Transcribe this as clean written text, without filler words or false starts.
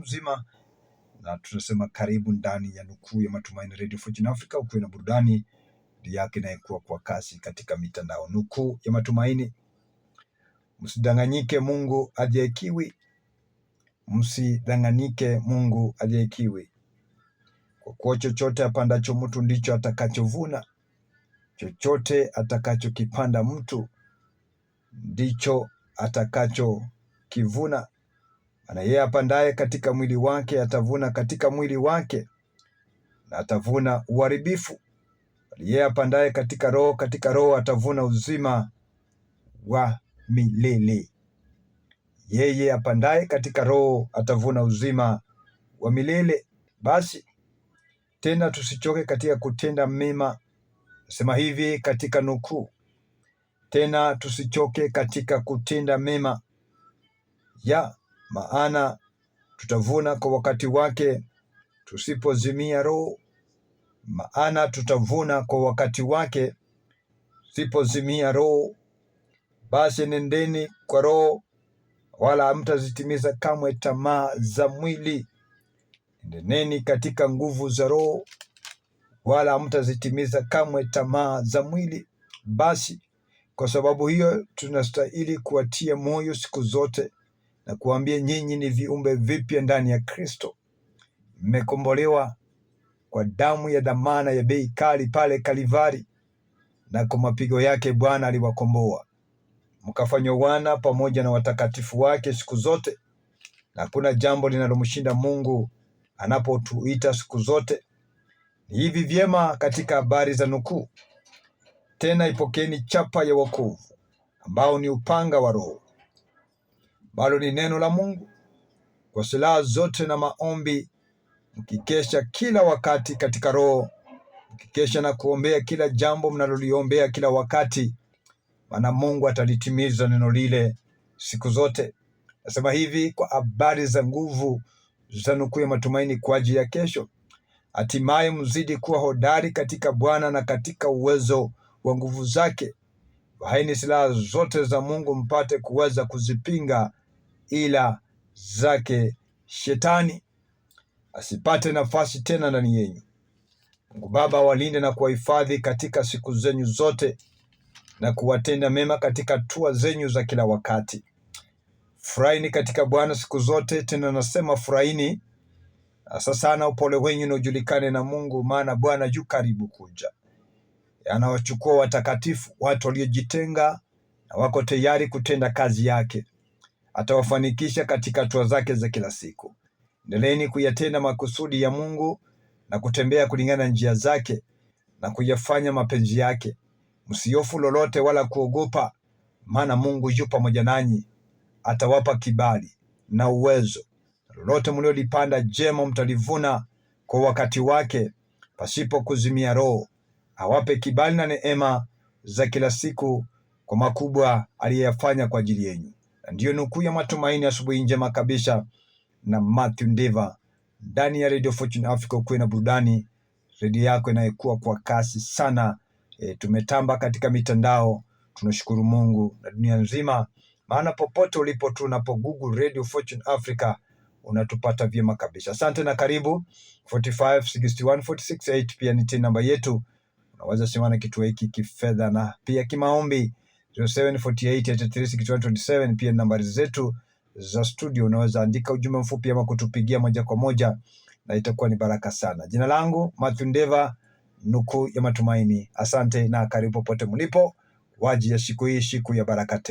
mzima, na tunasema karibu ndani ya Nukuu ya Matumaini Radio Fortune Africa, ukiwa na burudani yake inayekuwa kwa kasi katika mitandao. Nukuu ya Matumaini. Msidanganyike, Mungu adhihakiwi. Msidanganyike, Mungu adhihakiwi. Kwa kuwa chochote apandacho mtu ndicho atakachovuna. Chochote atakachokipanda mtu ndicho atakachokivuna. Maana yeye apandaye katika mwili wake atavuna katika mwili wake, na atavuna uharibifu. Bali yeye apandaye katika Roho atavuna uzima wa milele. Yeye apandaye katika Roho atavuna uzima wa milele. Basi tena tusichoke katika kutenda mema. Nasema hivi katika nukuu, tena tusichoke katika kutenda mema, maana tutavuna kwa wakati wake tusipozimia roho. Maana tutavuna kwa wakati wake tusipozimia roho. Basi nendeni kwa Roho, wala hamtazitimiza kamwe tamaa za mwili. Nendeni katika nguvu za Roho, wala hamtazitimiza kamwe tamaa za mwili. Basi kwa sababu hiyo tunastahili kuwatia moyo siku zote na kuambia nyinyi ni viumbe vipya ndani ya Kristo. Mmekombolewa kwa damu ya dhamana ya bei kali pale Kalivari, na kwa mapigo yake Bwana aliwakomboa. Mkafanywa wana pamoja na watakatifu wake siku zote, na hakuna jambo linalomshinda Mungu anapotuita siku zote. Ni hivi vyema katika habari za nukuu. Tena ipokeni chapa ya wokovu, ambao ni upanga wa Roho, bado ni neno la Mungu, kwa silaha zote na maombi, mkikesha kila wakati katika Roho, mkikesha na kuombea kila jambo mnaloliombea kila wakati, maana Mungu atalitimiza neno lile siku zote. Nasema hivi kwa habari za nguvu za Nukuu ya Matumaini kwa ajili ya kesho. Hatimaye mzidi kuwa hodari katika Bwana na katika uwezo wa nguvu zake. Vaeni silaha zote za Mungu mpate kuweza kuzipinga ila zake Shetani, asipate nafasi tena ndani yenu. Mungu Baba walinde na kuwahifadhi katika siku zenyu zote, na kuwatenda mema katika hatua zenyu za kila wakati. Furahini katika Bwana siku zote, tena nasema furahini. Sasa sana upole wenyu na ujulikane na Mungu, maana Bwana yu karibu kuja. Anawachukua watakatifu, watu waliojitenga na wako tayari kutenda kazi yake. Atawafanikisha katika hatua zake za kila siku. Endeleeni kuyatenda makusudi ya Mungu na kutembea kulingana na njia zake na kuyafanya mapenzi yake. Msihofu lolote wala kuogopa, maana Mungu yu pamoja nanyi. Atawapa kibali na uwezo. Lolote mliolipanda jema mtalivuna kwa wakati wake, pasipo kuzimia roho. Awape kibali na neema za kila siku kwa makubwa aliyeyafanya kwa ajili yenu. Na ndiyo Nukuu ya Matumaini asubuhi njema kabisa na Matthew Ndeva ndani ya Radio Fortune Africa, kuwe na burudani, redio yako inayokuwa kwa kasi sana. Tumetamba katika mitandao, tunashukuru Mungu, na dunia nzima, maana popote ulipo tu unapo Google Radio Fortune Africa unatupata vyema kabisa. Asante na karibu. 45 61 46 8 pia ni namba yetu. Unaweza simama kituo hiki kifedha na pia kimaombi 0748836127 pia nambari zetu za studio. Unaweza andika ujumbe mfupi ama kutupigia moja kwa moja, na itakuwa ni baraka sana. Jina langu Matthew Ndeva, Nukuu ya Matumaini. Asante na karibu popote mlipo, waji ya siku hii, siku ya baraka tele.